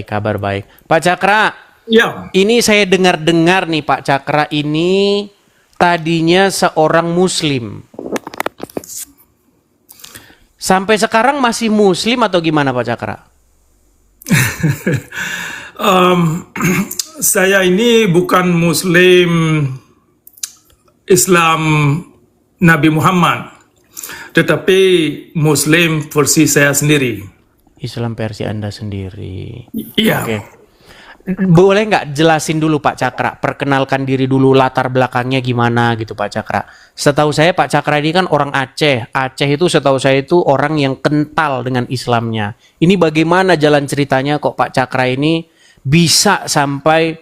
Kabar baik. Pak Cakra, Ya, ini saya dengar-dengar nih Pak Cakra ini tadinya seorang Muslim. Sampai sekarang masih Muslim atau gimana Pak Cakra? saya ini bukan Muslim Islam Nabi Muhammad, tetapi Muslim versi saya sendiri. Islam versi Anda sendiri. Iya. Oke. Boleh nggak jelasin dulu Pak Cakra, perkenalkan diri dulu, latar belakangnya gimana gitu Pak Cakra. Setahu saya Pak Cakra ini kan orang Aceh. Aceh itu setahu saya itu orang yang kental dengan Islamnya. Ini bagaimana jalan ceritanya kok Pak Cakra ini bisa sampai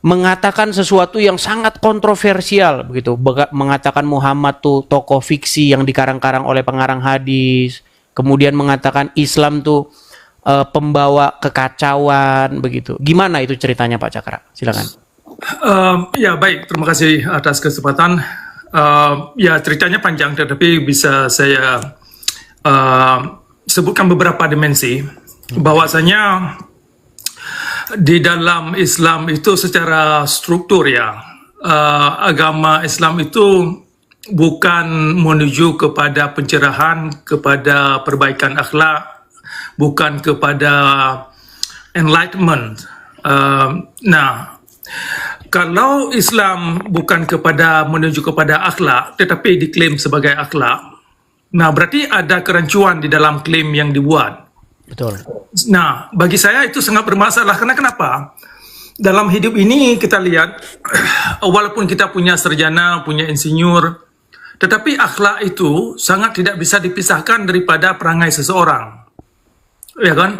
mengatakan sesuatu yang sangat kontroversial begitu. Mengatakan Muhammad tuh tokoh fiksi yang dikarang-karang oleh pengarang hadis. Kemudian mengatakan Islam tuh pembawa kekacauan begitu. Gimana itu ceritanya Pak Cakra? Silakan. Ya baik, terima kasih atas kesempatan. Ya ceritanya panjang, tetapi bisa saya sebutkan beberapa dimensi. Bahwasanya di dalam Islam itu secara struktur ya, agama Islam itu bukan menuju kepada pencerahan, kepada perbaikan akhlak, bukan kepada enlightenment. Nah, kalau Islam bukan menuju kepada akhlak, tetapi diklaim sebagai akhlak, nah berarti ada kerancuan di dalam klaim yang dibuat. Betul. Nah, bagi saya itu sangat bermasalah. Karena kenapa? Dalam hidup ini kita lihat, walaupun kita punya sarjana, punya insinyur, tetapi akhlak itu sangat tidak bisa dipisahkan daripada perangai seseorang. Ya kan?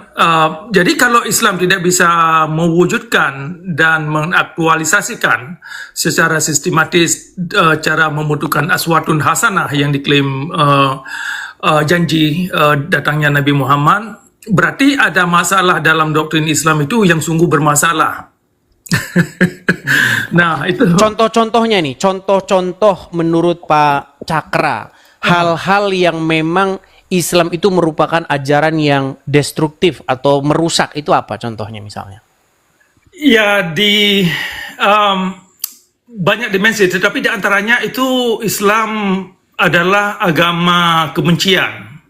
Jadi kalau Islam tidak bisa mewujudkan dan mengaktualisasikan secara sistematis cara membentukkan aswatun hasanah yang diklaim janji datangnya Nabi Muhammad, berarti ada masalah dalam doktrin Islam itu yang sungguh bermasalah. Nah, itu Contoh-contohnya nih, contoh-contoh menurut Pak Cakra, hal-hal yang memang Islam itu merupakan ajaran yang destruktif atau merusak, itu apa contohnya misalnya? ya di banyak dimensi, tetapi di antaranya itu Islam adalah agama kebencian.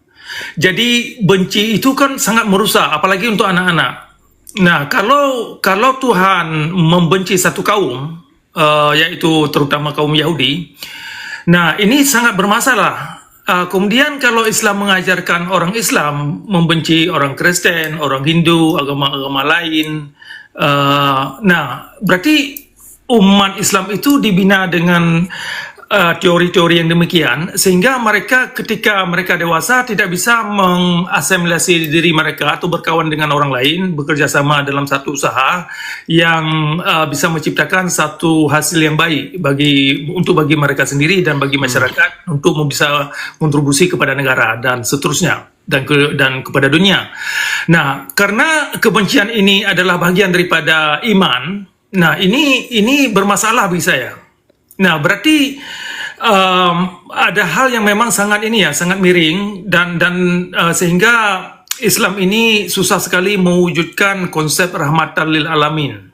Jadi benci itu kan sangat merusak, apalagi untuk anak-anak. Nah, kalau Tuhan membenci satu kaum, yaitu terutama kaum Yahudi, nah ini sangat bermasalah. Kemudian kalau Islam mengajarkan orang Islam membenci orang Kristen, orang Hindu, agama-agama lain, nah berarti umat Islam itu dibina dengan teori-teori yang demikian, sehingga mereka ketika mereka dewasa tidak bisa mengasimilasi diri mereka atau berkawan dengan orang lain, bekerja sama dalam satu usaha yang bisa menciptakan satu hasil yang baik bagi mereka sendiri dan bagi masyarakat, untuk bisa kontribusi kepada negara dan seterusnya dan kepada dunia. Nah, karena kebencian ini adalah bagian daripada iman, nah ini bermasalah bagi saya. Nah, berarti ada hal yang memang sangat miring dan sehingga Islam ini susah sekali mewujudkan konsep rahmatan lil alamin.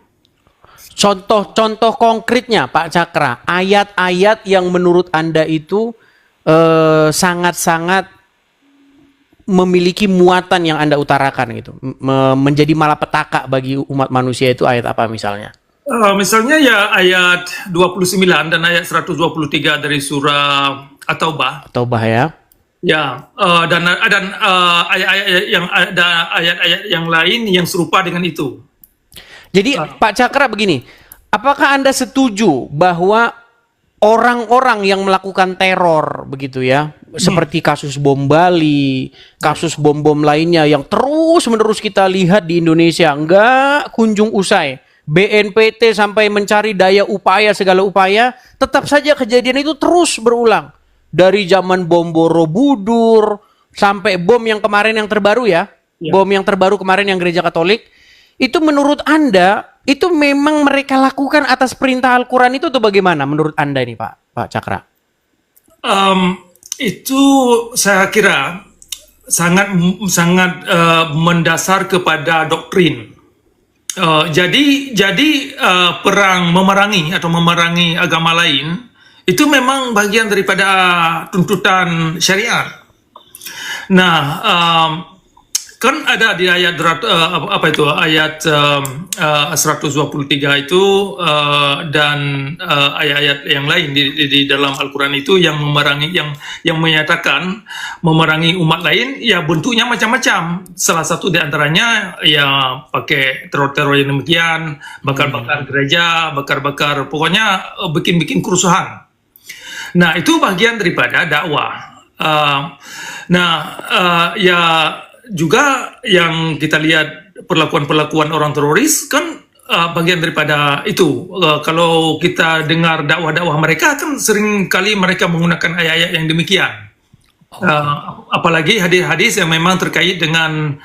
Contoh-contoh konkretnya Pak Cakra, ayat-ayat yang menurut Anda itu sangat-sangat memiliki muatan yang Anda utarakan gitu, menjadi malapetaka bagi umat manusia, itu ayat apa misalnya? Misalnya ya ayat 29 dan ayat 123 dari surah At-Taubah. Taubah ya. Ya, dan ayat-ayat yang lain yang serupa dengan itu. Jadi Pak Cakra begini, apakah Anda setuju bahwa orang-orang yang melakukan teror begitu ya, seperti kasus bom Bali, kasus bom-bom lainnya yang terus-menerus kita lihat di Indonesia, nggak kunjung usai. BNPT sampai mencari daya upaya, segala upaya, tetap saja kejadian itu terus berulang. Dari zaman bom Borobudur sampai bom yang kemarin yang terbaru ya, bom yang terbaru kemarin yang gereja Katolik, itu menurut Anda itu memang mereka lakukan atas perintah Al-Quran itu atau bagaimana menurut Anda ini Pak Cakra? Itu saya kira sangat sangat mendasar kepada doktrin. Jadi perang memerangi agama lain itu memang bagian daripada tuntutan syariat. Nah, kan ada di ayat ayat 123 itu dan ayat-ayat yang lain di dalam Al-Qur'an itu yang memerangi yang menyatakan memerangi umat lain ya bentuknya macam-macam. Salah satu di antaranya ya pakai teror-teror yang demikian, bakar-bakar gereja, bakar-bakar pokoknya bikin-bikin kerusuhan. Nah, itu bagian daripada dakwah. Ya juga yang kita lihat perlakuan-perlakuan orang teroris kan bagian daripada itu. Kalau kita dengar dakwah-dakwah mereka kan sering kali mereka menggunakan ayat-ayat yang demikian. Apalagi hadis-hadis yang memang terkait dengan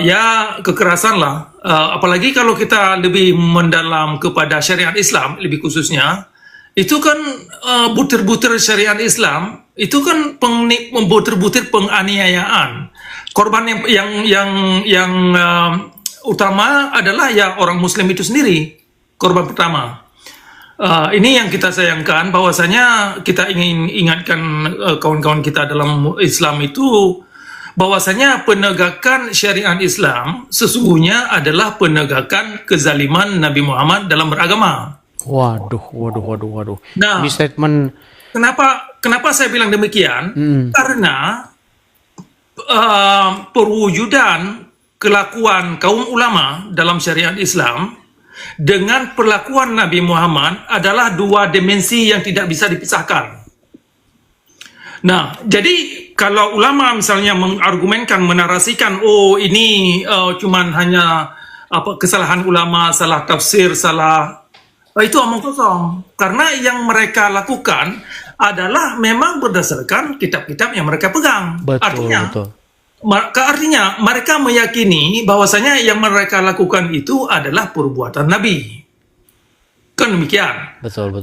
ya kekerasan lah. Apalagi kalau kita lebih mendalam kepada syariat Islam lebih khususnya, itu kan butir-butir syariat Islam itu kan butir-butir penganiayaan. Korban yang utama adalah ya orang Muslim itu sendiri, korban pertama. Ini yang kita sayangkan, bahwasanya kita ingin ingatkan kawan-kawan kita dalam Islam itu, bahwasanya penegakan syariat Islam sesungguhnya adalah penegakan kezaliman Nabi Muhammad dalam beragama. Waduh. Nah, Ini statement. Kenapa saya bilang demikian? Karena perwujudan kelakuan kaum ulama dalam syariat Islam dengan perlakuan Nabi Muhammad adalah dua dimensi yang tidak bisa dipisahkan. Nah, jadi kalau ulama misalnya mengargumenkan, menarasikan, oh ini cuman hanya kesalahan ulama, salah tafsir, itu omong kosong. Karena yang mereka lakukan adalah memang berdasarkan kitab-kitab yang mereka pegang. Artinya mereka meyakini bahwasanya yang mereka lakukan itu adalah perbuatan Nabi. Kan demikian. Betul.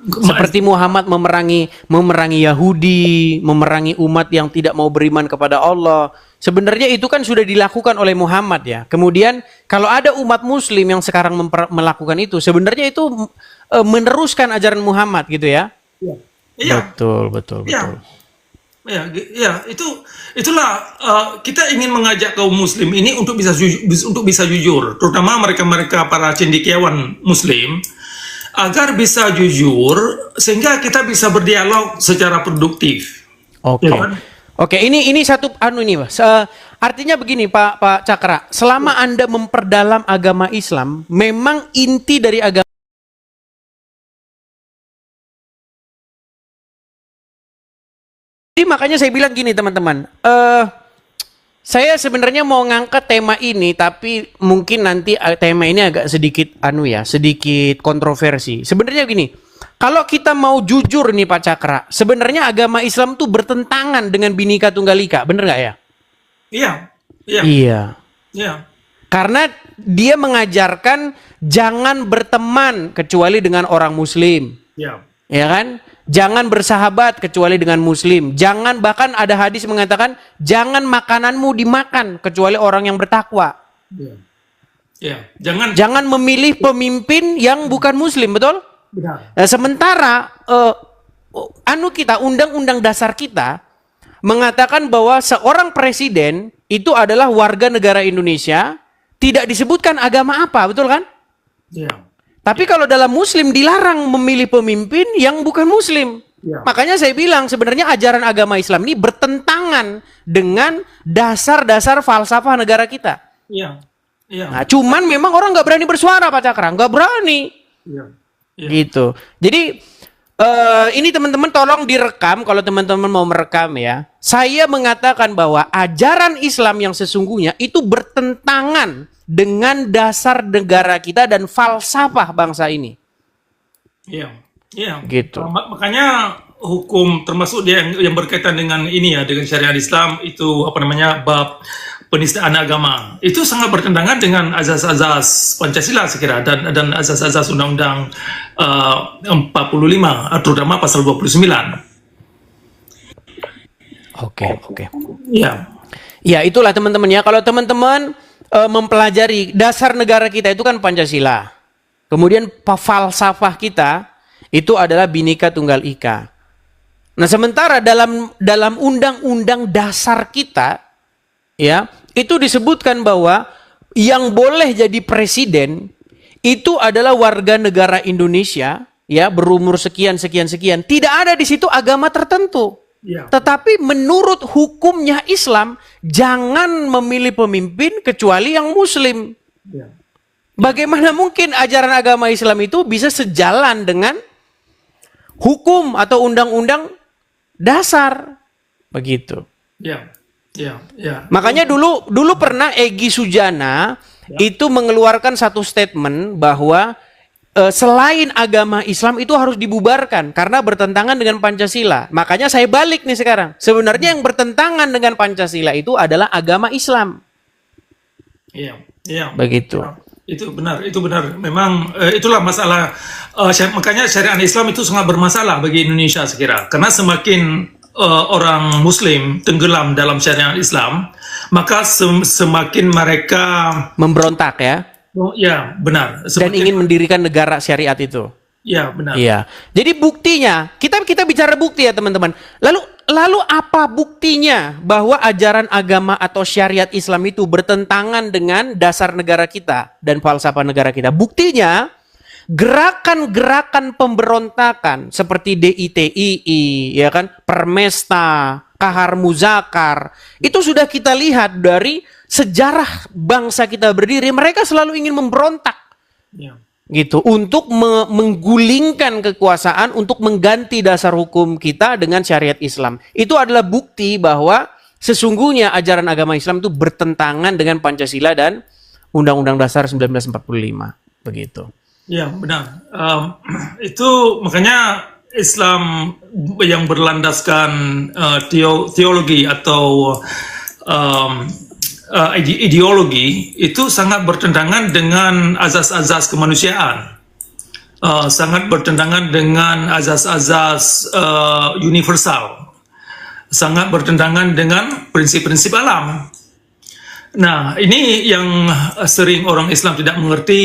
Seperti Muhammad memerangi Yahudi, memerangi umat yang tidak mau beriman kepada Allah. Sebenarnya itu kan sudah dilakukan oleh Muhammad ya. Kemudian kalau ada umat Muslim yang sekarang melakukan itu, sebenarnya itu meneruskan ajaran Muhammad gitu ya. Iya. Betul. Itulah kita ingin mengajak kaum Muslim ini untuk bisa jujur, terutama mereka para cendekiawan Muslim, agar bisa jujur sehingga kita bisa berdialog secara produktif. Oke. Ya kan? Oke, ini satu ini Mas. Artinya begini Pak Cakra, selama Anda memperdalam agama Islam, memang inti dari agama. Jadi makanya saya bilang gini teman-teman, saya sebenarnya mau ngangkat tema ini, tapi mungkin nanti tema ini agak sedikit sedikit kontroversi. Sebenarnya gini, kalau kita mau jujur nih Pak Cakra, sebenarnya agama Islam tuh bertentangan dengan Bhinneka Tunggal Ika, bener nggak ya? Iya. Karena dia mengajarkan jangan berteman kecuali dengan orang Muslim, ya kan? Jangan bersahabat kecuali dengan Muslim. Jangan, bahkan ada hadis mengatakan jangan makananmu dimakan kecuali orang yang bertakwa. Jangan memilih pemimpin yang bukan Muslim, betul? Benar. Nah, sementara undang-undang dasar kita mengatakan bahwa seorang presiden itu adalah warga negara Indonesia, tidak disebutkan agama apa, betul kan? Tapi kalau dalam Muslim dilarang memilih pemimpin yang bukan Muslim. Makanya saya bilang sebenarnya ajaran agama Islam ini bertentangan dengan dasar-dasar falsafah negara kita. Nah, cuman memang orang nggak berani bersuara Pak Cakra, nggak berani. Gitu. Jadi ini teman-teman tolong direkam kalau teman-teman mau merekam ya. Saya mengatakan bahwa ajaran Islam yang sesungguhnya itu bertentangan dengan dasar negara kita dan falsafah bangsa ini. Gitu. Makanya hukum termasuk dia yang berkaitan dengan ini ya, dengan syariat Islam itu bab penistaan agama. Itu sangat bertentangan dengan azas-azas Pancasila saya kira dan azas-azas Undang-Undang 45 terutama pasal 29. Oke, oke. Ya, Ya, itulah teman-teman ya. Kalau teman-teman mempelajari dasar negara kita itu kan Pancasila. Kemudian falsafah kita itu adalah Bhinneka Tunggal Ika. Nah, sementara dalam undang-undang dasar kita ya, itu disebutkan bahwa yang boleh jadi presiden itu adalah warga negara Indonesia ya, berumur sekian sekian sekian. Tidak ada di situ agama tertentu. ya, Tetapi menurut hukumnya Islam, jangan memilih pemimpin kecuali yang muslim. ya, Bagaimana mungkin ajaran agama Islam itu bisa sejalan dengan hukum atau undang-undang dasar? Begitu. ya, ya, ya. Makanya dulu pernah Egy Sujana itu mengeluarkan satu statement bahwa selain agama Islam itu harus dibubarkan karena bertentangan dengan Pancasila. Makanya saya balik nih sekarang. Sebenarnya yang bertentangan dengan Pancasila itu adalah agama Islam. Iya, iya. Begitu. Itu benar. Memang itulah masalah. Makanya syariat Islam itu sangat bermasalah bagi Indonesia saya kira. Karena semakin orang Muslim tenggelam dalam syariat Islam, maka semakin mereka Memberontak ya. ya benar. Dan ingin mendirikan negara syariat itu. Ya benar. Iya. Jadi buktinya, kita bicara bukti ya teman-teman. Lalu apa buktinya bahwa ajaran agama atau syariat Islam itu bertentangan dengan dasar negara kita dan falsafah negara kita? Buktinya gerakan-gerakan pemberontakan seperti DITII, ya kan, Permesta, Kahar Muzakar, itu sudah kita lihat dari sejarah bangsa kita berdiri. Mereka selalu ingin memberontak. Ya. Gitu, untuk menggulingkan kekuasaan, untuk mengganti dasar hukum kita dengan syariat Islam. Itu adalah bukti bahwa sesungguhnya ajaran agama Islam itu bertentangan dengan Pancasila dan Undang-Undang Dasar 1945. Begitu. Ya benar. Itu makanya Islam yang berlandaskan teologi atau ideologi itu sangat bertentangan dengan azas-azas kemanusiaan, sangat bertentangan dengan azas-azas universal, sangat bertentangan dengan prinsip-prinsip alam. Nah, ini yang sering orang Islam tidak mengerti.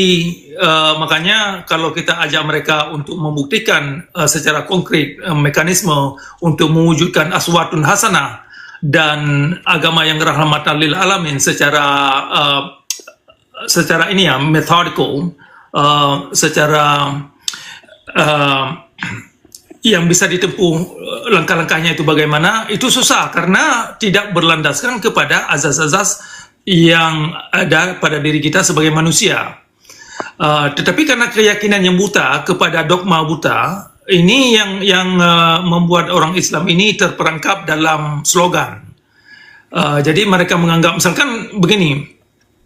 Makanya kalau kita ajak mereka untuk membuktikan secara konkret mekanisme untuk mewujudkan aswatun hasanah dan agama yang rahmatan lil alamin secara ini ya, methodical, secara yang bisa ditempuh langkah-langkahnya itu bagaimana, itu susah karena tidak berlandaskan kepada azas-azas yang ada pada diri kita sebagai manusia. Tetapi karena keyakinan yang buta kepada dogma buta, ini yang membuat orang Islam ini terperangkap dalam slogan. Jadi mereka menganggap, misalkan begini,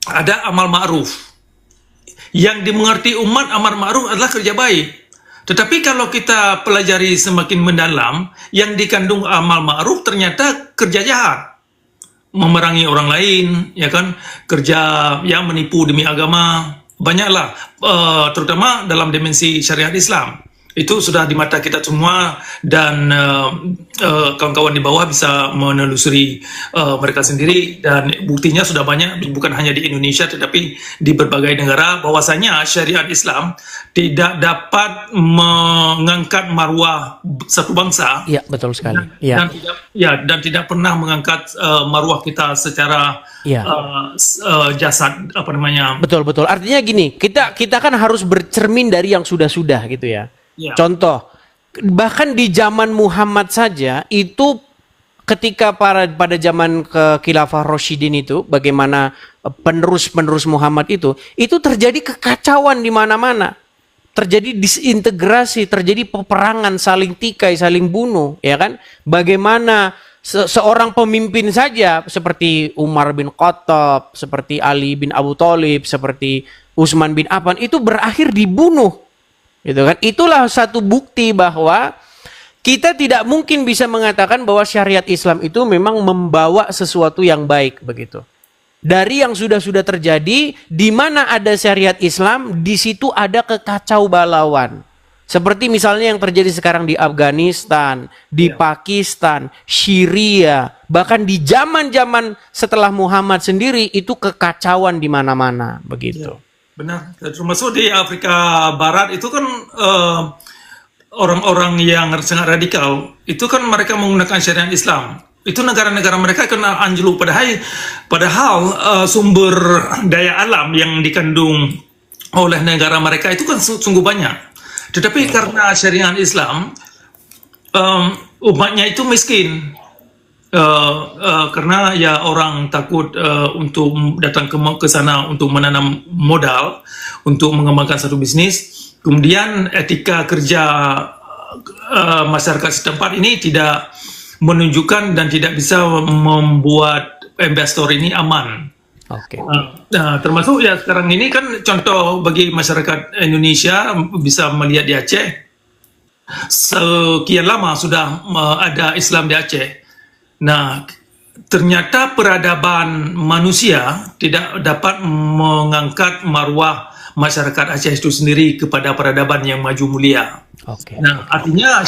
ada amal ma'ruf. Yang dimengerti umat amal ma'ruf adalah kerja baik. Tetapi kalau kita pelajari semakin mendalam, yang dikandung amal ma'ruf ternyata kerja jahat. Memerangi orang lain, ya kan, kerja yang menipu demi agama, banyaklah, terutama dalam dimensi syariat Islam. Itu sudah di mata kita semua dan kawan-kawan di bawah bisa menelusuri mereka sendiri, dan buktinya sudah banyak, bukan hanya di Indonesia tetapi di berbagai negara, bahwasanya syariat Islam tidak dapat mengangkat marwah satu bangsa. Iya, betul sekali. Dan tidak pernah mengangkat marwah kita secara jasad, apa namanya. Betul. Artinya gini, kita kan harus bercermin dari yang sudah-sudah gitu ya. Ya. Contoh, bahkan di zaman Muhammad saja itu ketika pada zaman Khilafah Rasyidin itu, bagaimana penerus Muhammad itu terjadi kekacauan di mana-mana. Terjadi disintegrasi, terjadi peperangan, saling tikai, saling bunuh, ya kan? Bagaimana seorang pemimpin saja seperti Umar bin Khattab, seperti Ali bin Abu Thalib, seperti Utsman bin Affan itu berakhir dibunuh. Gitu kan? Itulah satu bukti bahwa kita tidak mungkin bisa mengatakan bahwa syariat Islam itu memang membawa sesuatu yang baik begitu. Dari yang sudah terjadi, di mana ada syariat Islam, di situ ada kekacau balauan. Seperti misalnya yang terjadi sekarang di Afghanistan, di Pakistan, Syria, bahkan di zaman-zaman setelah Muhammad sendiri itu kekacauan di mana-mana begitu. Benar. Termasuk di Afrika Barat itu kan orang-orang yang sangat radikal itu kan mereka menggunakan syariat Islam. Itu negara-negara mereka kena anjlok, padahal sumber daya alam yang dikandung oleh negara mereka itu kan sungguh banyak. Tetapi karena syariat Islam, umatnya itu miskin. Karena ya orang takut untuk datang ke sana untuk menanam modal, untuk mengembangkan satu bisnis. Kemudian etika kerja masyarakat setempat ini tidak menunjukkan dan tidak bisa membuat investor ini aman. Oke. Nah, termasuk ya sekarang ini kan contoh bagi masyarakat Indonesia bisa melihat di Aceh. Sekian lama sudah ada Islam di Aceh. Nah, ternyata peradaban manusia tidak dapat mengangkat marwah masyarakat Aceh itu sendiri kepada peradaban yang maju mulia. Oke. Nah, artinya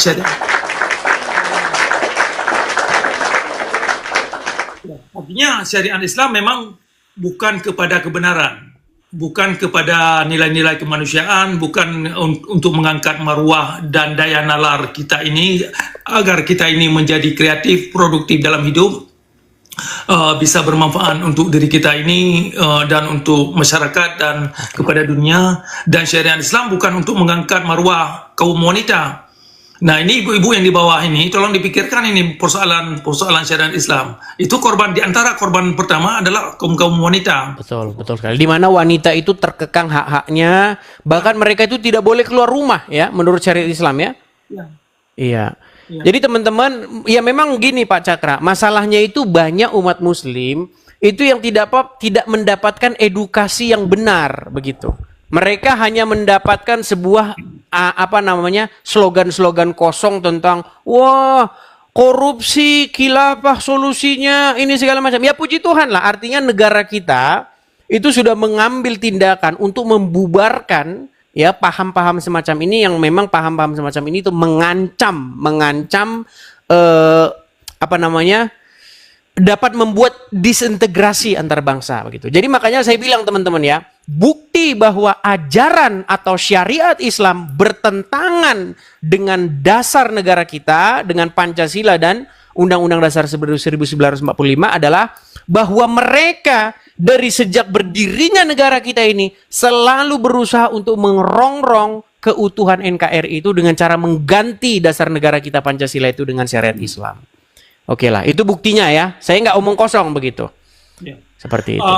syariat Islam memang bukan kepada kebenaran, bukan kepada nilai-nilai kemanusiaan, bukan untuk mengangkat marwah dan daya nalar kita ini agar kita ini menjadi kreatif, produktif dalam hidup, bisa bermanfaat untuk diri kita ini dan untuk masyarakat dan kepada dunia. Dan syariat Islam bukan untuk mengangkat marwah kaum wanita. Nah, ini ibu-ibu yang di bawah ini tolong dipikirkan ini persoalan syariat Islam. Itu di antara korban pertama adalah kaum wanita. Betul sekali. Di mana wanita itu terkekang hak-haknya, bahkan mereka itu tidak boleh keluar rumah ya menurut syariat Islam ya. Iya. Jadi teman-teman, ya memang gini Pak Cakra, masalahnya itu banyak umat muslim itu yang tidak mendapatkan edukasi yang benar begitu. Mereka hanya mendapatkan sebuah slogan-slogan kosong tentang wah korupsi, khilafah solusinya ini segala macam. Ya puji Tuhan lah, artinya negara kita itu sudah mengambil tindakan untuk membubarkan ya paham-paham semacam ini, yang memang paham-paham semacam ini itu mengancam dapat membuat disintegrasi antar bangsa begitu. Jadi makanya saya bilang teman-teman ya, bukti bahwa ajaran atau syariat Islam bertentangan dengan dasar negara kita, dengan Pancasila dan Undang-Undang Dasar 1945 adalah bahwa mereka dari sejak berdirinya negara kita ini selalu berusaha untuk mengerongrong keutuhan NKRI itu dengan cara mengganti dasar negara kita Pancasila itu dengan syariat Islam. Oke lah, itu buktinya ya. Saya nggak omong kosong begitu. Ya. Seperti itu.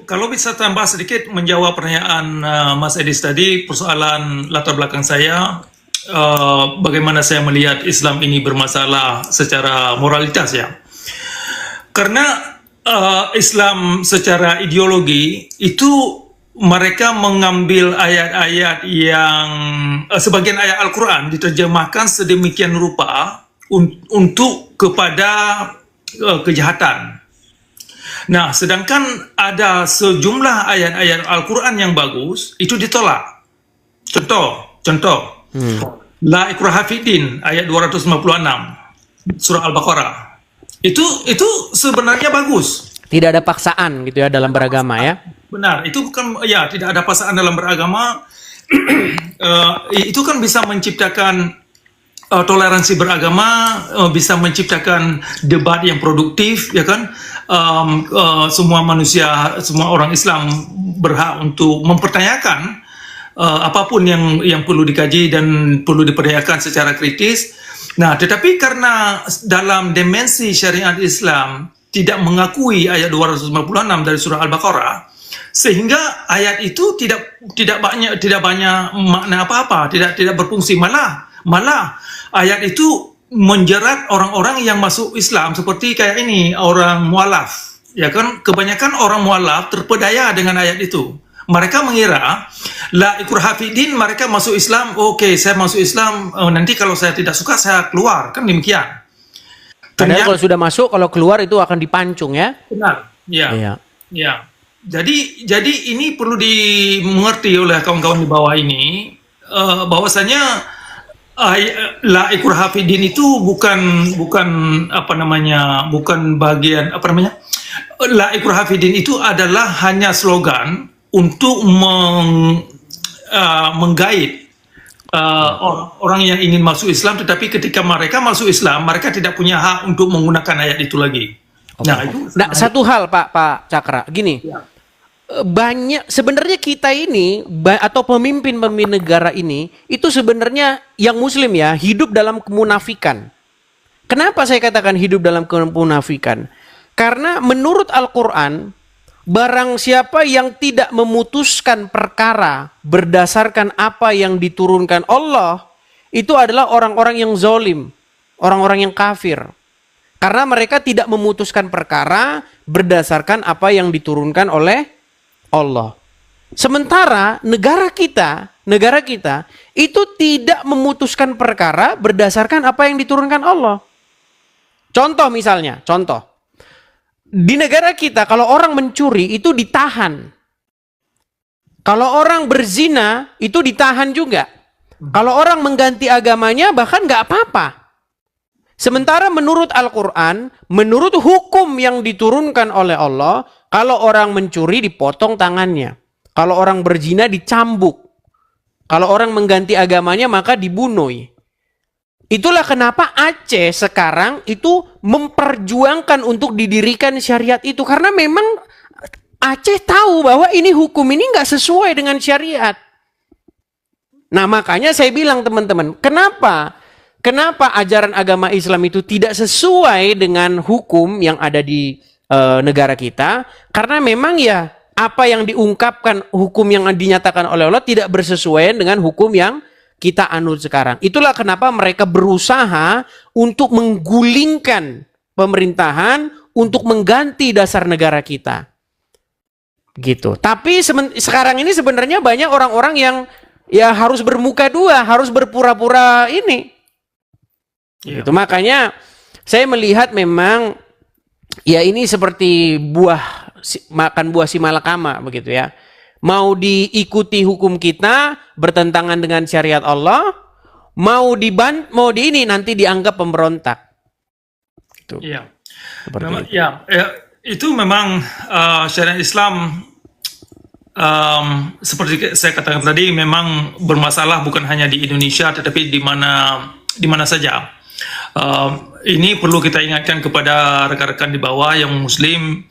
Kalau bisa tambah sedikit menjawab pertanyaan Mas Edis tadi, persoalan latar belakang saya, bagaimana saya melihat Islam ini bermasalah secara moralitas ya. Karena Islam secara ideologi itu mereka mengambil ayat-ayat yang sebagian ayat Al-Quran diterjemahkan sedemikian rupa untuk kepada kejahatan. Nah, sedangkan ada sejumlah ayat-ayat Al-Quran yang bagus itu ditolak. Contoh. La ikraha fiddin ayat 256 surah Al-Baqarah. Itu sebenarnya bagus. Tidak ada paksaan gitu ya dalam beragama ya. Benar, itu bukan ya tidak ada paksaan dalam beragama. Itu kan bisa menciptakan toleransi beragama, bisa menciptakan debat yang produktif, ya kan? Semua manusia, semua orang Islam berhak untuk mempertanyakan apapun yang perlu dikaji dan perlu dipertanyakan secara kritis. Nah, tetapi karena dalam dimensi syariat Islam tidak mengakui ayat 256 dari surah Al-Baqarah, sehingga ayat itu tidak banyak makna apa-apa, tidak berfungsi, malah ayat itu menjerat orang-orang yang masuk Islam seperti kayak ini orang mualaf, ya kan? Kebanyakan orang mualaf terpedaya dengan ayat itu. Mereka mengira la ikraha fiddin, mereka masuk Islam, oke, saya masuk Islam, nanti kalau saya tidak suka saya keluar, kan demikian. Padahal kalau sudah masuk, kalau keluar itu akan dipancung ya. Benar. Ya. Iya. Ya. Jadi ini perlu dimengerti oleh kawan-kawan di bawah ini. bahwasanya la ikraha fid-din itu bukan apa namanya, bukan bagian apa namanya, la ikraha fid-din itu adalah hanya slogan untuk menggait orang yang ingin masuk Islam, tetapi ketika mereka masuk Islam mereka tidak punya hak untuk menggunakan ayat itu lagi. Nah, itu Satu hal Pak Cakra, gini. ya. Banyak sebenarnya kita ini atau pemimpin-pemimpin negara ini itu sebenarnya yang muslim ya, hidup dalam kemunafikan. Kenapa saya katakan hidup dalam kemunafikan? Karena menurut Al-Qur'an, barang siapa yang tidak memutuskan perkara berdasarkan apa yang diturunkan Allah, itu adalah orang-orang yang zalim, orang-orang yang kafir. Karena mereka tidak memutuskan perkara berdasarkan apa yang diturunkan oleh Allah. Sementara negara kita itu tidak memutuskan perkara berdasarkan apa yang diturunkan Allah. Contoh misalnya, di negara kita kalau orang mencuri itu ditahan. Kalau orang berzina itu ditahan juga. Kalau orang mengganti agamanya bahkan nggak apa-apa. Sementara menurut Al-Quran, menurut hukum yang diturunkan oleh Allah, kalau orang mencuri dipotong tangannya. Kalau orang berzina dicambuk. Kalau orang mengganti agamanya maka dibunuh. Itulah kenapa Aceh sekarang itu memperjuangkan untuk didirikan syariat itu. Karena memang Aceh tahu bahwa ini hukum ini nggak sesuai dengan syariat. Nah makanya saya bilang teman-teman, Kenapa ajaran agama Islam itu tidak sesuai dengan hukum yang ada di negara kita? Karena memang ya apa yang diungkapkan, hukum yang dinyatakan oleh Allah tidak bersesuaian dengan hukum yang kita anut sekarang. Itulah kenapa mereka berusaha untuk menggulingkan pemerintahan untuk mengganti dasar negara kita. Gitu. Tapi sekarang ini sebenarnya banyak orang-orang yang ya harus bermuka dua, harus berpura-pura ini. Itu makanya saya melihat memang ya ini seperti makan buah si malakama begitu ya. Mau diikuti hukum kita bertentangan dengan syariat Allah, mau di ini nanti dianggap pemberontak. Itu. Iya. Seperti itu. Itu memang syariat Islam seperti saya katakan tadi memang bermasalah bukan hanya di Indonesia tetapi di mana saja. Ini perlu kita ingatkan kepada rekan-rekan di bawah yang muslim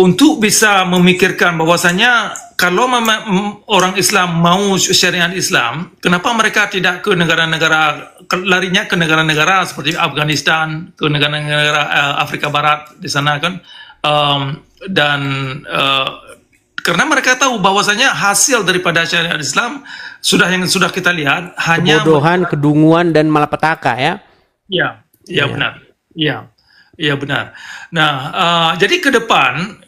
untuk bisa memikirkan bahwasanya kalau orang Islam mau syariat Islam, kenapa mereka tidak ke negara-negara, larinya ke negara-negara seperti Afghanistan, ke negara-negara Afrika Barat di sana kan, karena mereka tahu bahwasanya hasil daripada syariat Islam sudah kita lihat hanya kebodohan, kedunguan dan malapetaka ya. Ya, benar. Ya, benar. Nah, jadi ke depan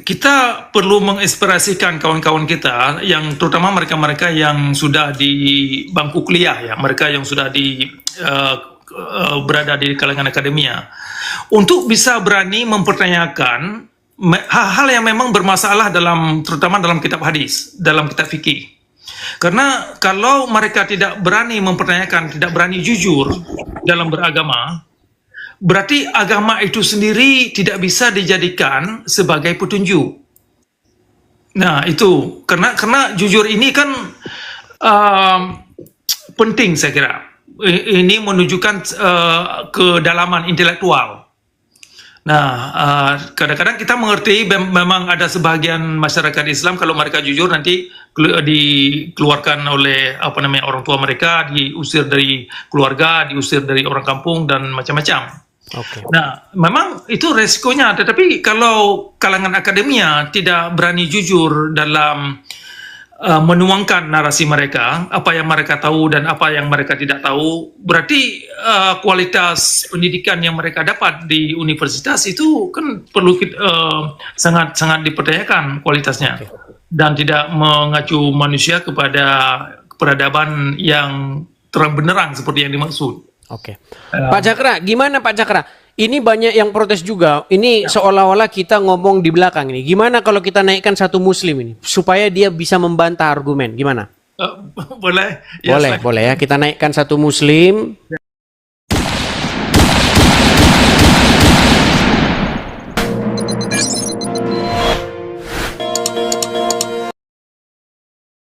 kita perlu menginspirasikan kawan-kawan kita, yang terutama mereka-mereka yang sudah di bangku kuliah, ya, mereka yang sudah berada di kalangan akademia, untuk bisa berani mempertanyakan hal-hal yang memang bermasalah terutama dalam kitab hadis, dalam kitab fikih. Karena kalau mereka tidak berani mempertanyakan, tidak berani jujur dalam beragama, berarti agama itu sendiri tidak bisa dijadikan sebagai petunjuk. Nah itu karena jujur ini kan penting saya kira. Ini menunjukkan kedalaman intelektual. Nah, kadang-kadang kita mengerti memang ada sebagian masyarakat Islam kalau mereka jujur nanti dikeluarkan oleh orang tua mereka, diusir dari keluarga, diusir dari orang kampung dan macam-macam. Okay. Nah, memang itu resikonya. Tetapi kalau kalangan akademia tidak berani jujur dalam menuangkan narasi mereka, apa yang mereka tahu dan apa yang mereka tidak tahu, berarti kualitas pendidikan yang mereka dapat di universitas itu kan perlu sangat dipertanyakan kualitasnya, dan tidak mengacu manusia kepada peradaban yang terang benderang seperti yang dimaksud. Oke. Pak Cakra, gimana Pak Cakra? ini banyak yang protes juga. Ini seolah-olah kita ngomong di belakang ini. Gimana kalau kita naikkan satu muslim ini supaya dia bisa membantah argumen? Gimana? Boleh? Ya, Boleh, silakan. boleh ya. Kita naikkan satu muslim.